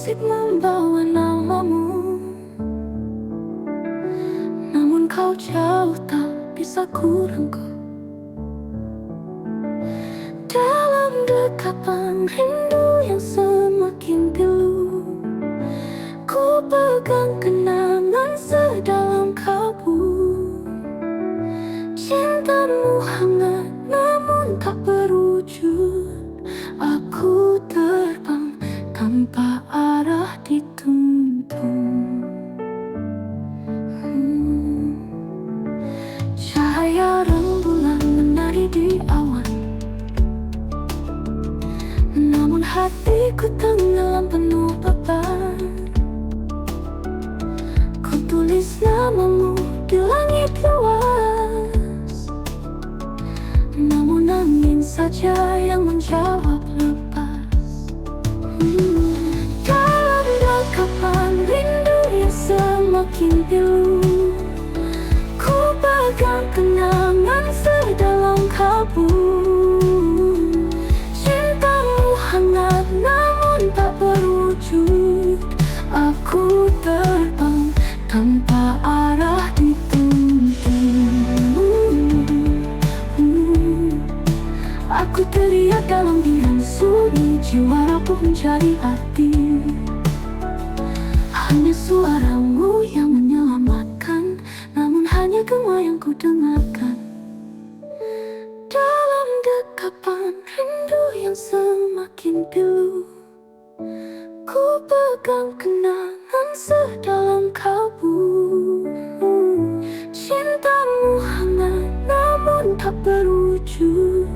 musik membawa namamu, namun kau jauh tak bisa ku rengkuh. Dalam dekapan rindu yang semakin pilu, ku pegang kenangan sedalam kalbu. Cintamu hangat namun tak berwujud. Aku terbang tanpa arah dituntun. Cahaya rembulan menari di awan, namun hatiku tenggelam penuh beban. Ku tulis namamu di langit luas, namun angin saja yang menjawab lepas. Dalam dekapan rindu yang semakin pilu, ku pegang kenangan sedalam kalbu. Cintamu hangat namun tak berwujud. Aku terbang tanpa arah dituntun. Aku teriak dalam biang sunyi, jiwa rapuh mencari arti. Hanya suaramu yang menyelamatkan, namun hanya gema yang ku dengarkan. Dalam dekapan rindu yang semakin pilu, ku pegang kenangan sedalam kalbu. Cintamu hangat namun tak berwujud.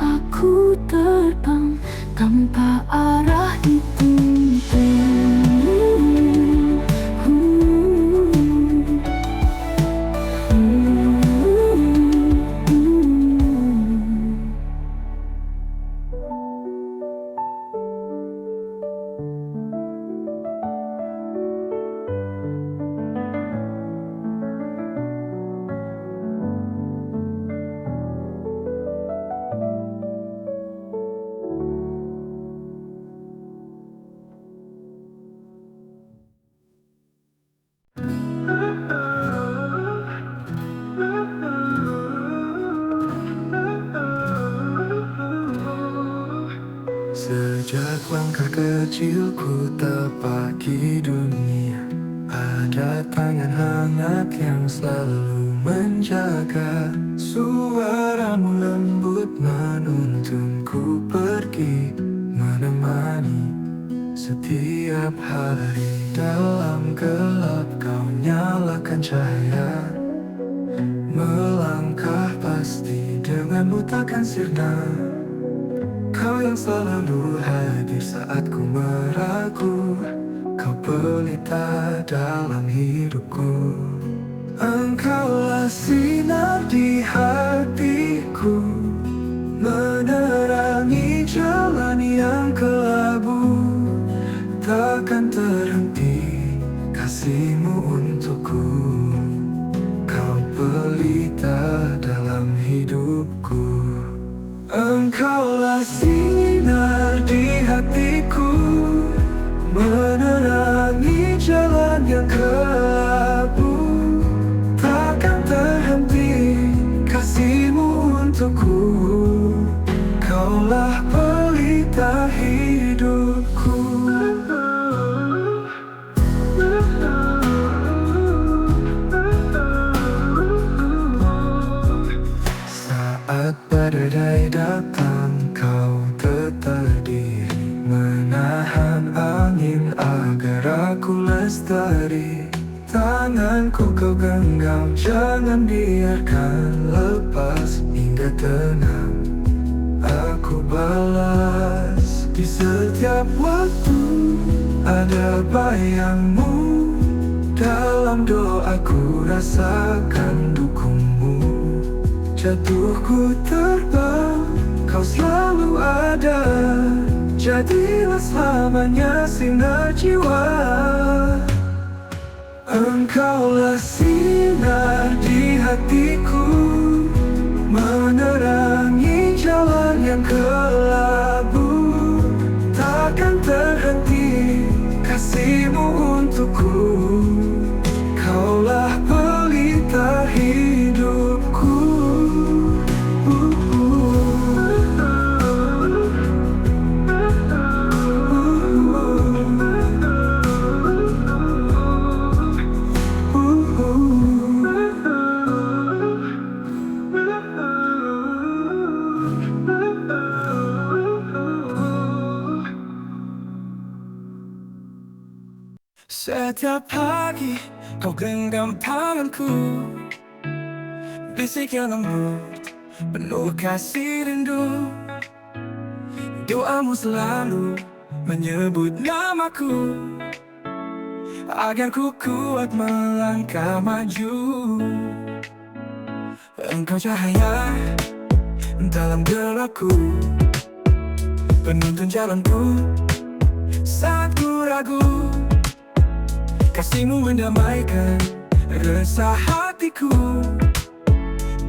Aku terbang tanpa arah dituntun. Sejak langkah kecilku terpaki dunia, ada tangan hangat yang selalu menjaga. Suaramu lembut menuntunku pergi, menemani setiap hari. Dalam gelap kau nyalakan cahaya, melangkah pasti denganmu takkan sirna. Kau yang selalu hadir saat ku meragu, kau pelita dalam hidupku. Engkaulah sinar di hatiku, menerangi jalan yang kelabu. Takkan terhenti kasihmu untukku, kau pelita dalam hidupku. Engkaulah sinar di hatiku, menerangi jalan yang kelabu. Takkan terhenti kasihmu untukku, kaulah pelita hidupku. Saat badai datang kau tetap diri, menahan angin agar aku lestari. Tanganku kau genggam, jangan biarkan lepas. Hingga tenang aku balas. Di setiap waktu ada bayangmu, dalam doaku rasakan dukungmu. Jatuhku terbang, kau selalu ada. Jadilah selamanya sinar jiwa. Engkaulah sinar di hatiku, menerangi jalan yang kelabu. Takkan terhenti Setiap pagi kau genggam tanganku, bisik yang lembut penuh kasih rindu. Doamu selalu menyebut namaku, agar ku kuat melangkah maju. Engkau cahaya dalam gelapku, penuntun jalanku saat ku ragu. Kasihmu mendamaikan resah hatiku,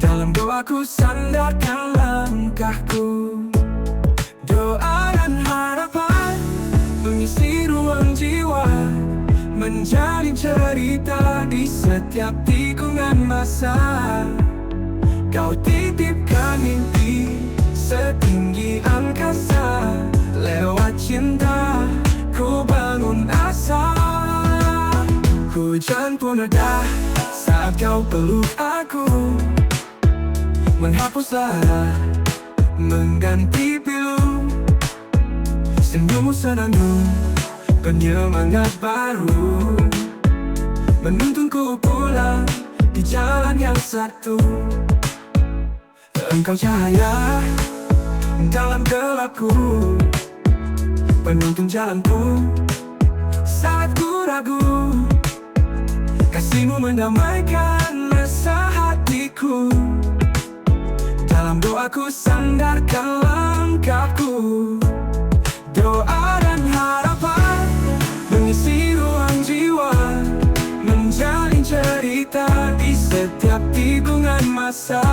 dalam doaku sandarkan langkahku. Doa dan harapan mengisi ruang jiwa, menjalin cerita di setiap tikungan masa. Kau titipkan mimpi setinggi angkasa, lewat cinta ku bangun asa. Hujan pun reda saat kau peluk aku, menghapus lara, mengganti pilu. Senyummu senandung penyemangat baru, menuntunku pulang di jalan yang satu. Engkau cahaya dalam gelapku, penuntun jalanku saat ku ragu. Kasihmu mendamaikan resah hatiku, dalam doaku sandarkan langkahku. Doa dan harapan mengisi ruang jiwa, menjalin cerita di setiap tikungan masa.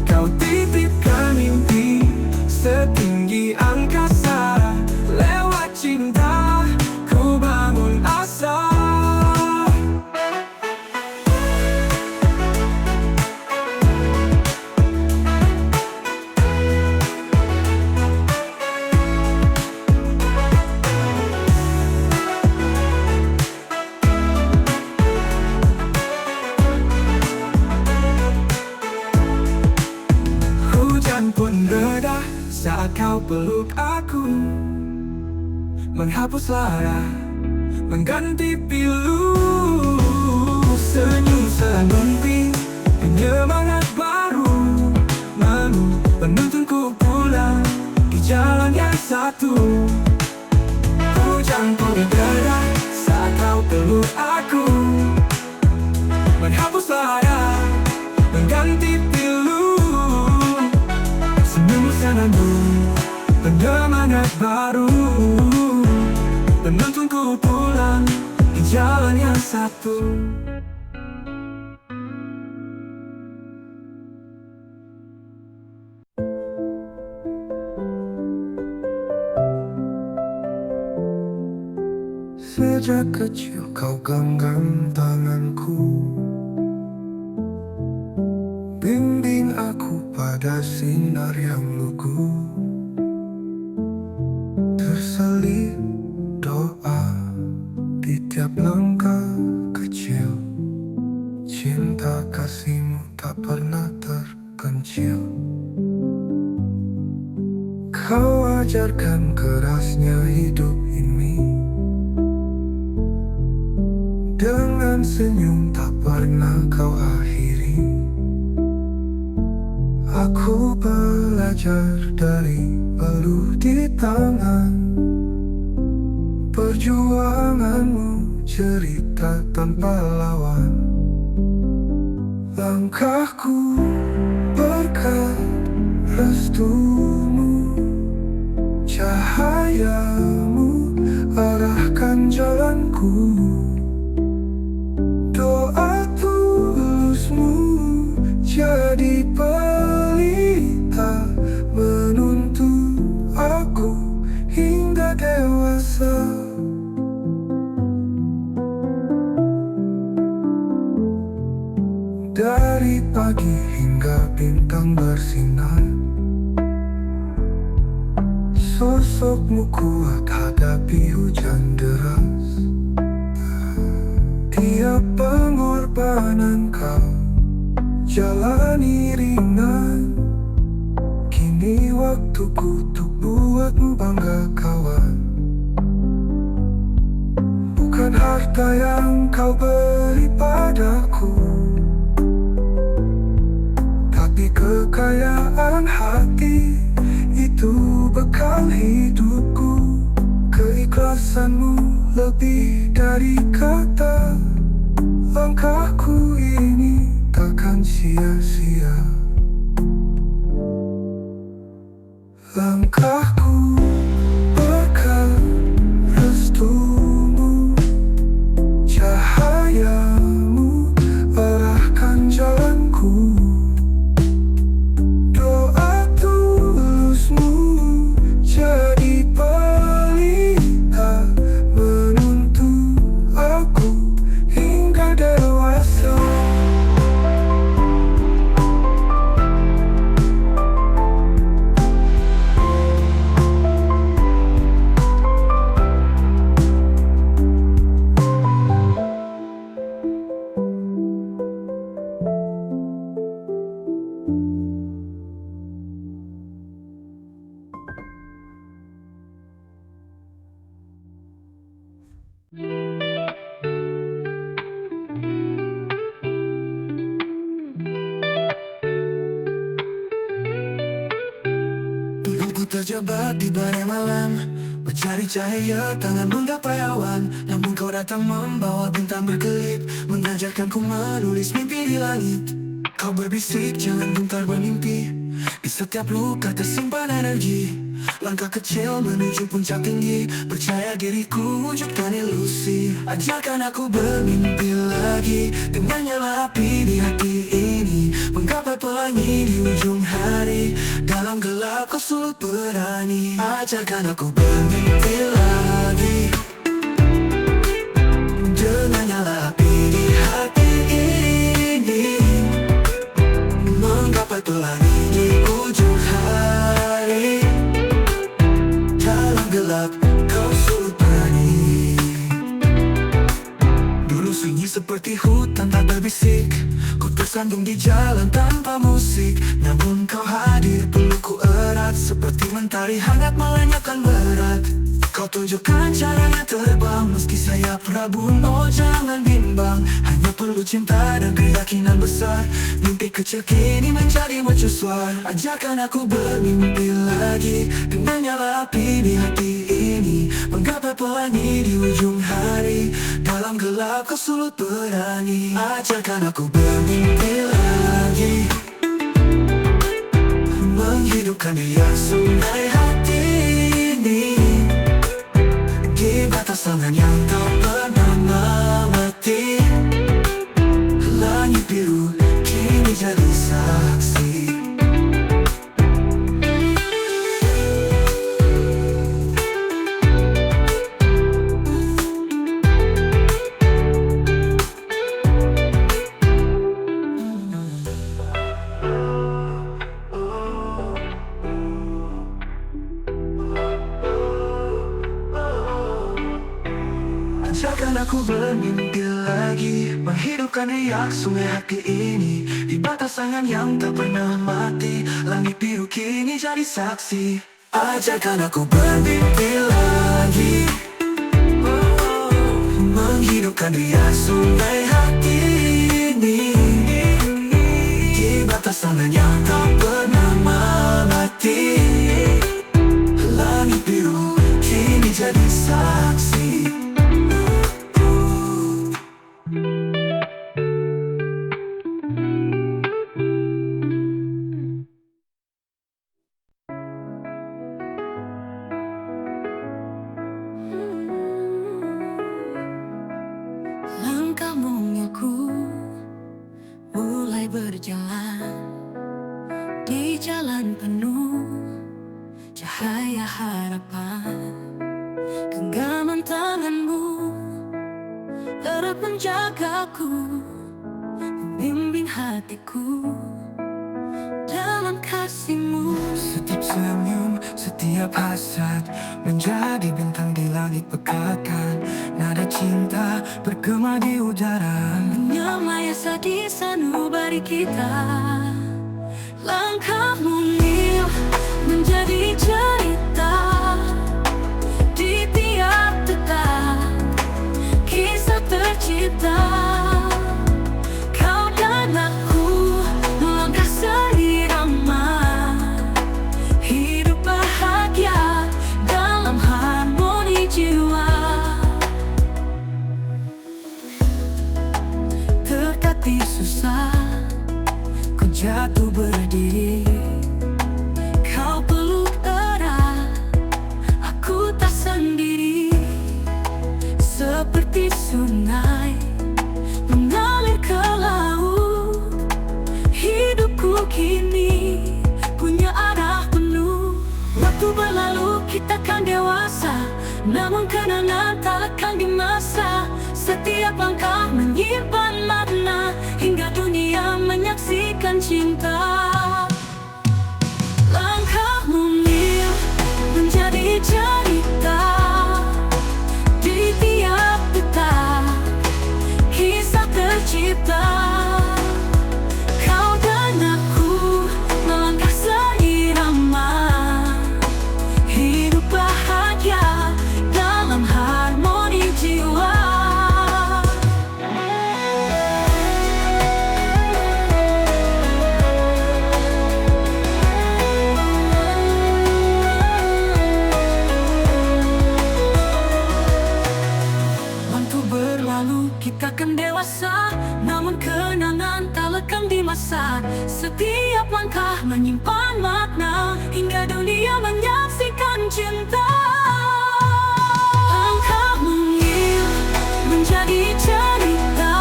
Kau titipkan mimpi setinggi angkasa, lewat cinta ku bangun asa. Pun reda saat kau peluk aku, menghapus lara, mengganti pilu. Senyum senandung penyemangat baru, menuntunku pulang di jalan yang satu. Hujan pun reda saat kau peluk aku, menghapus lara, mengganti pilu. Senandung penyemangat baru, menuntunku pulang di jalan yang satu. Sejak kecil kau genggam tanganku, bimbing aku pada sinar yang lugu. Terselip doa di tiap langkah kecil, cinta kasihmu tak pernah terpencil. Kau ajarkan kerasnya hidup ini, dengan senyum tak pernah kau akhiri. Aku belajar dari peluh di tangan, perjuanganmu cerita tanpa lawan. Langkahku berkat restumu, cahayamu arahkan jalanku. Doa tulusmu jadi pelita, menuntun aku hingga dewasa. Dari pagi hingga bintang bersinar, sosokmu kuat hadapi hujan deras. Tiap pengorbanan kau jalani ringan, kini waktuku untuk buatmu bangga kawan. Bukan bukan harta yang kau beri padaku, tapi kekayaan hati. Itu bekal hidupku. Keikhlasanmu lebih dari kata. Langkahku ini takkan sia-sia. Langkahku berkat restumu, cahayamu arahkan jalanku. Doa tulusmu jadi pelita menuntun aku hingga dewasa. Dulu ku terjebak di badai malam, mencari cahaya, tangan menggapai awan. Namun kau datang membawa bintang berkelip, mengajarkanku menulis mimpi di langit. Kau berbisik, jangan gentar bermimpi. Di setiap luka tersimpan energi. Langkah kecil menuju puncak tinggi. Percaya diriku, wujudkan ilusi. Ajarkan aku bermimpi lagi, dengan nyala api di hati ini. Menggapai pelangi di ujung hari. Dalam gelap kau sulut berani. Ajarkan aku bermimpi lagi, dengan nyala api di hati ini. Menggapai pelangi di ujung hari. Dalam gelap kau sulut berani. Dulu sunyi seperti hutan tak berbisik. Ku tersandung di jalan tanpa musik. Namun kau hadir, pelukku erat. Seperti mentari hangat melenyapkan berat. Kau tunjukkan caranya terbang, meski sayap rabun. Oh jangan bimbang, hanya perlu cinta dan keyakinan besar. Mimpi kecil kini menjadi mercusuar. Ajarkan aku bermimpi lagi, dengan nyala api di hati ini. Menggapai pelangi di ujung hari. Dalam gelap kau sulut berani. Ajarkan aku bermimpi lagi, menghidupkan riang sungai hati ini. Di batas tangan yang tak pernah mati. Langit biru kini jadi saksi. Ajarkan aku bermimpi lagi, menghidupkan riak sungai hati ini. Di batas tangan yang tak pernah mati. Langit biru kini jadi saksi. Ajarkan aku bermimpi lagi, menghidupkan riak sungai hati ini. Di batas tangan yang tak pernah mati. Langit biru kini jadi saksi. Langkah mungilku mulai berjalan di jalan penuh cahaya harapan. Genggaman tanganmu erat menjagaku, membimbing hatiku dalam kasih-Mu. Setiap senyum, setiap hasrat menjadi bintang di langit pekatkan. Nada cinta bergema di udara, Menyamai asa di sanubari kita. Langkah mungil menjadi cerita di tiap detak. jatuh berdiri. Kau peluk erat, aku tak sendiri. Seperti sungai mengalir ke laut, hidupku kini punya arah penuh. Waktu berlalu kita kan dewasa, namun kenangan tak lekang di masa. Setiap langkah menyimpan makna, hingga dunia menyaksikan cinta. Langkahmu Mil menjadi cerita di tiap detak, kisah tercipta. Kau dan aku melangkah seirama, hidup bahagia dalam harmoni jiwa. Waktu berlalu kita kan dewasa, namun kenangan tak lekang di masa. Setiap langkah menyimpan makna, hingga dunia menyaksikan cinta. Langkahmu Mil menjadi cerita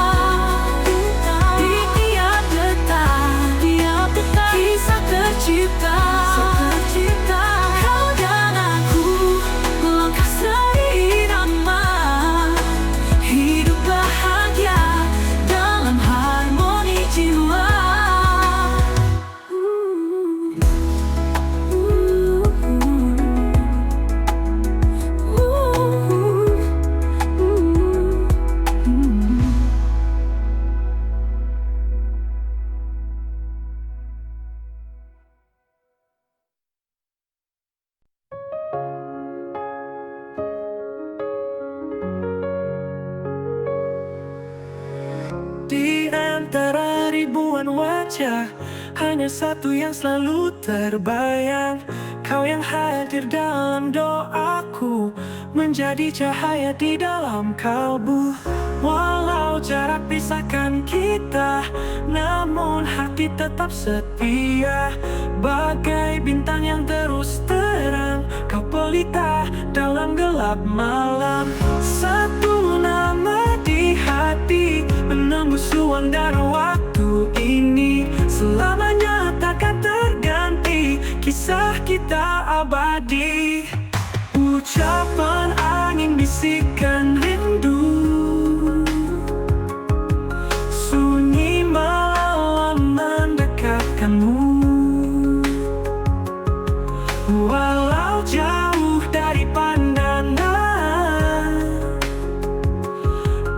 di tiap detak, kisah tercipta. Kau dan aku melangkah seirama, hidup bahagia dalam harmoni jiwa. Di antara ribuan wajah, hanya satu yang selalu terbayang. Kau yang hadir dalam doaku, menjadi cahaya di dalam kalbu. Walau jarak pisahkan kita, namun hati tetap setia. Bagai bintang yang terus terang, kau pelita dalam gelap malam. Satu nama di hati, menembus ruang dan waktu ini. Selamanya takkan terganti, kisah kita abadi. Ucapan angin, bisikan rindu, sunyi malam mendekatkanmu. Walau jauh dari pandangan,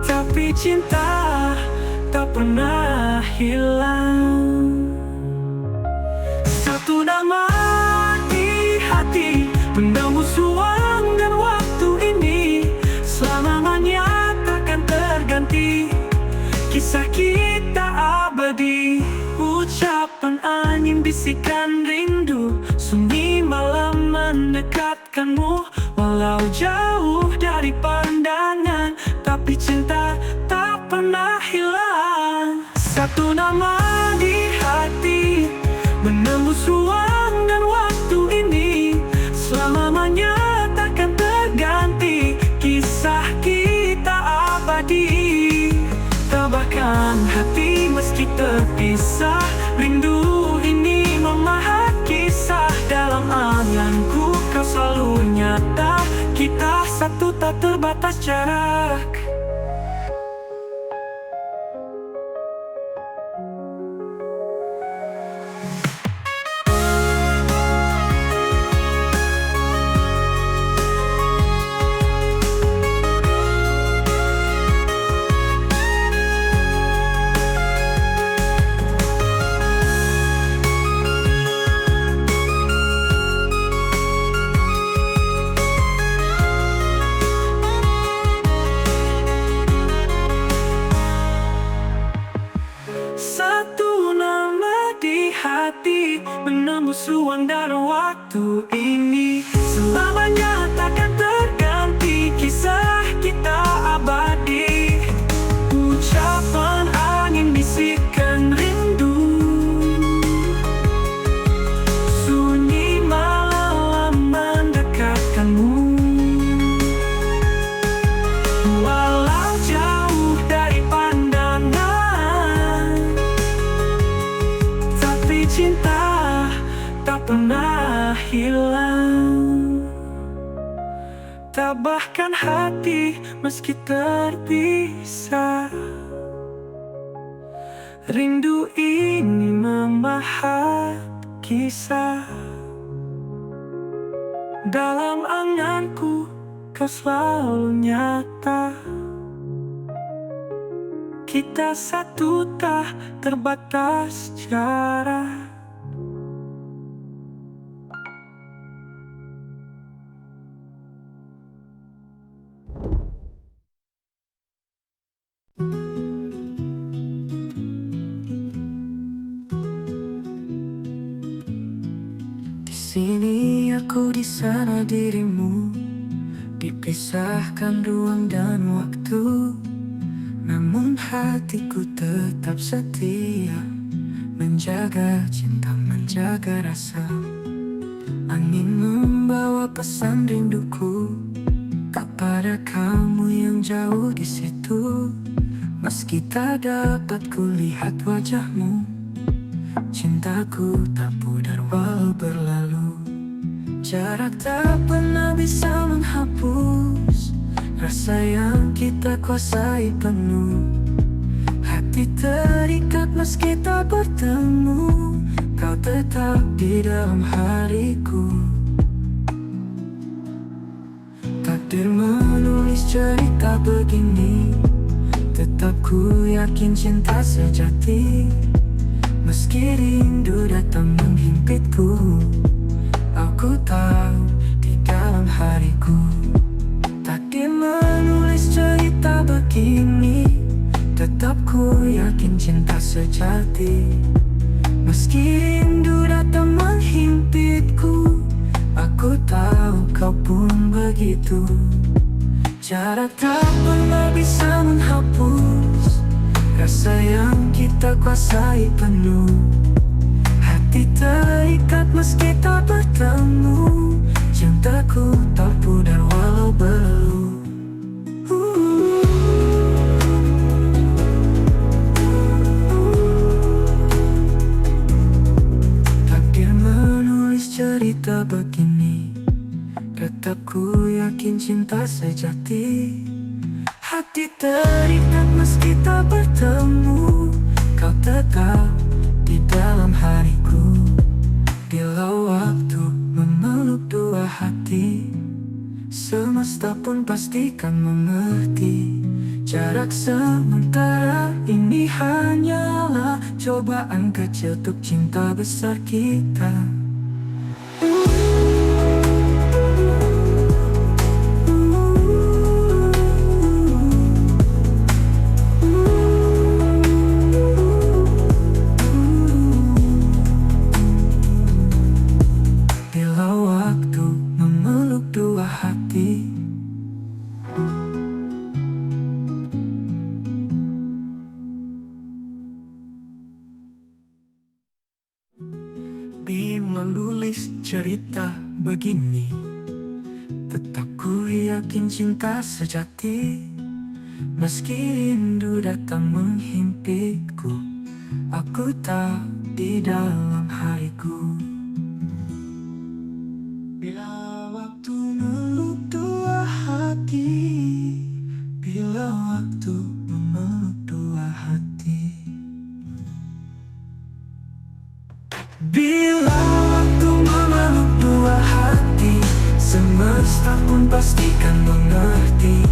tapi cinta tak pernah hilang. Satu nama di hati, menembus ruang dan waktu ini. Selamanya takkan terganti, kisah kita abadi. Ucapan angin, bisikan rindu, sunyi malam mendekatkanmu. Walau jauh dari pandangan, tapi cinta tak pernah hilang. Satu nama di hati, menembus ruang dan waktu ini. Selamanya takkan terganti, kisah kita abadi. Tabahkan hati meski terpisah, rindu ini memahat kisah. Dalam anganku kau selalu nyata, kita satu tak terbatas jarak. menembus ruang dan waktu ini. Selamanya takkan terganti, kisah kita abadi. Ucapan angin bisikan rindu, cinta tak pernah hilang. Tabahkan hati meski terpisah. Rindu ini memahat kisah. Dalam anganku kau selalu nyata. Kita satu tak terbatas jarak. Di sini aku, di sana dirimu, dipisahkan ruang dan waktu. Namun hatiku tetap setia, menjaga cinta, menjaga rasa. Angin membawa pesan rinduku kepada kamu yang jauh di situ. Meski tak dapat kulihat wajahmu, cintaku tak pudar walau berlalu. Jarak tak pernah bisa menghapus rasa yang kita kuasai penuh. Hati terikat meski tak bertemu, kau tetap di dalam hariku. Takdir menulis cerita begini, tetap ku yakin cinta sejati. Meski rindu datang menghimpitku, aku tahu di dalam hariku. Takdir menulis cerita begini, tetap ku yakin cinta sejati. Meski rindu datang menghimpitku, aku tahu kau pun begitu. Jarak tak pernah bisa menghapus rasa yang kita kuasai penuh. Hati terikat meski tak bertemu, cintaku tak pudar walau berlalu. Takdir menulis cerita begini, tetap ku yakin cinta sejati. Hati terikat meski tak bertemu, kau tetap di dalam hariku. Bila waktu memeluk dua hati, semesta pun pastikan mengerti. Jarak sementara ini hanyalah cobaan kecil untuk cinta besar kita. Menulis cerita begini, tetap ku yakin cinta sejati. Meski rindu datang menghimpitku, aku tak di dalam hariku. Bila waktu meluk dua hati, bila waktu memeluk dua hati. Bila waktu memeluk dua hati, semesta pun pastikan mengerti.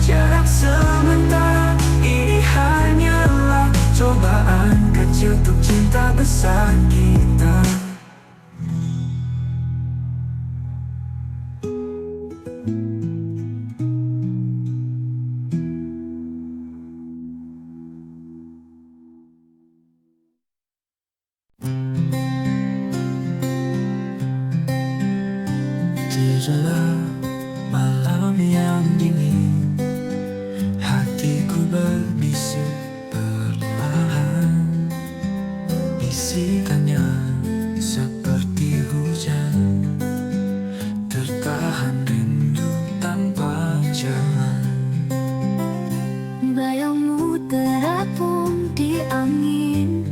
Jarak sementara ini hanyalah cobaan kecil untuk cinta besar kita. Jelah malam yang dingin, hatiku berbisu perlahan. Bisikannya seperti hujan, tertahan rindu tanpa jalan. Bayangmu terapung di angin,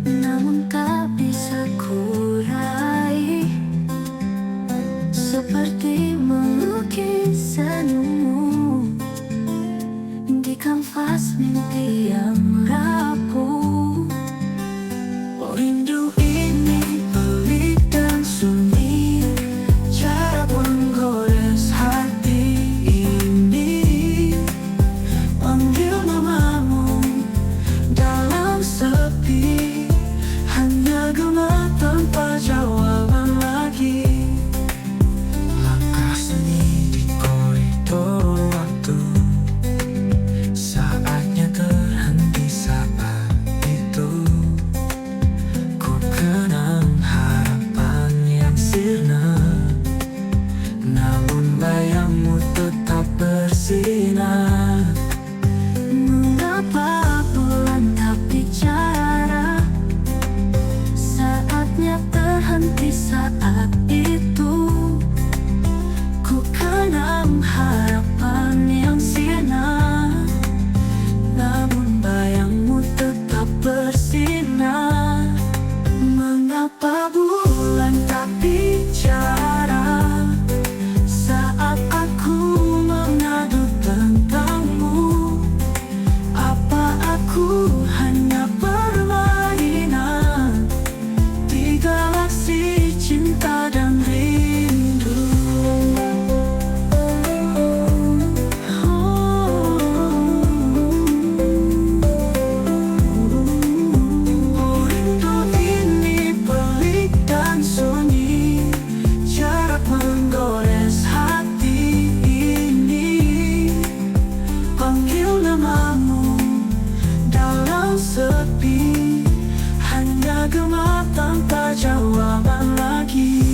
namun Oh rindu ini pelik dan sunyi, jarak menggores hati ini. Panggil namamu dalam sepi, hanya gema tanpa jawaban lagi. Langkah sunyi di koridor waktu, saatnya terhenti saat itu. Ku kenang harapan yang sirna, namun bayangmu tetap bersinar. Mengapa bulan tak bicara, saatnya terhenti saat itu. Ku kenang harapan yang sirna, namun bayangmu tetap bersinar. Mengapa bulan tak bicara saat aku mengadu tentangmu? Apa aku hanya permainan di galaksi cinta dan rindu? Oh rindu ini pelik dan sunyi, jarak menggores hati ini. Panggil namamu dalam sepi, hanya gema tanpa jawaban lagi.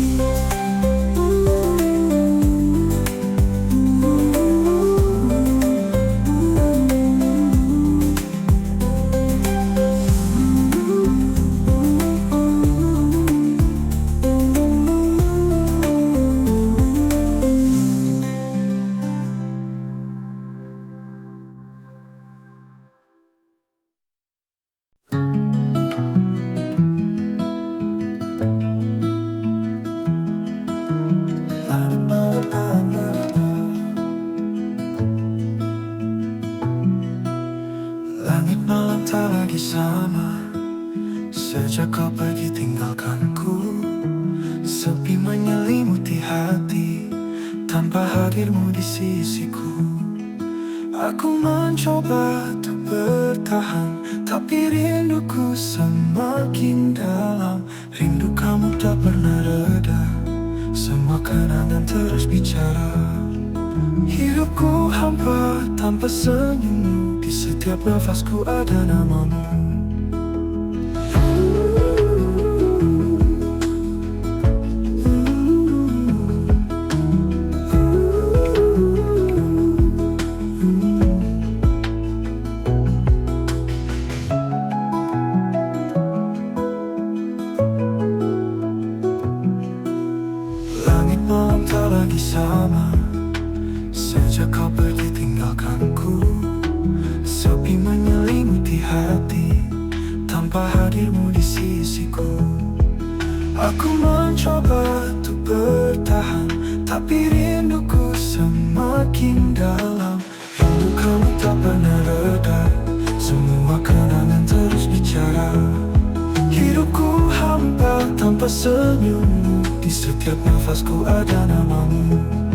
Langit malam tak lagi sama, sejak kau pergi tinggalkanku. Sepi menyelimuti hati, tanpa hadirmu di sisiku. Aku mencoba untuk bertahan, tapi rinduku semakin dalam. Rindu kamu tak pernah reda, semua kenangan terus bicara. Hidupku hampa tanpa senyummu, di setiap nafasku ada namamu. Langit malam tak lagi sama, sejak kau pergi tinggalkanku. Sepi menyelimuti hati, tanpa hadirmu di sisiku. Aku mencoba untuk bertahan, tapi rinduku semakin dalam. Rindu kamu tak pernah reda, semua kenangan terus bicara. Hidupku hampa tanpa senyummu, di setiap nafasku ada namamu.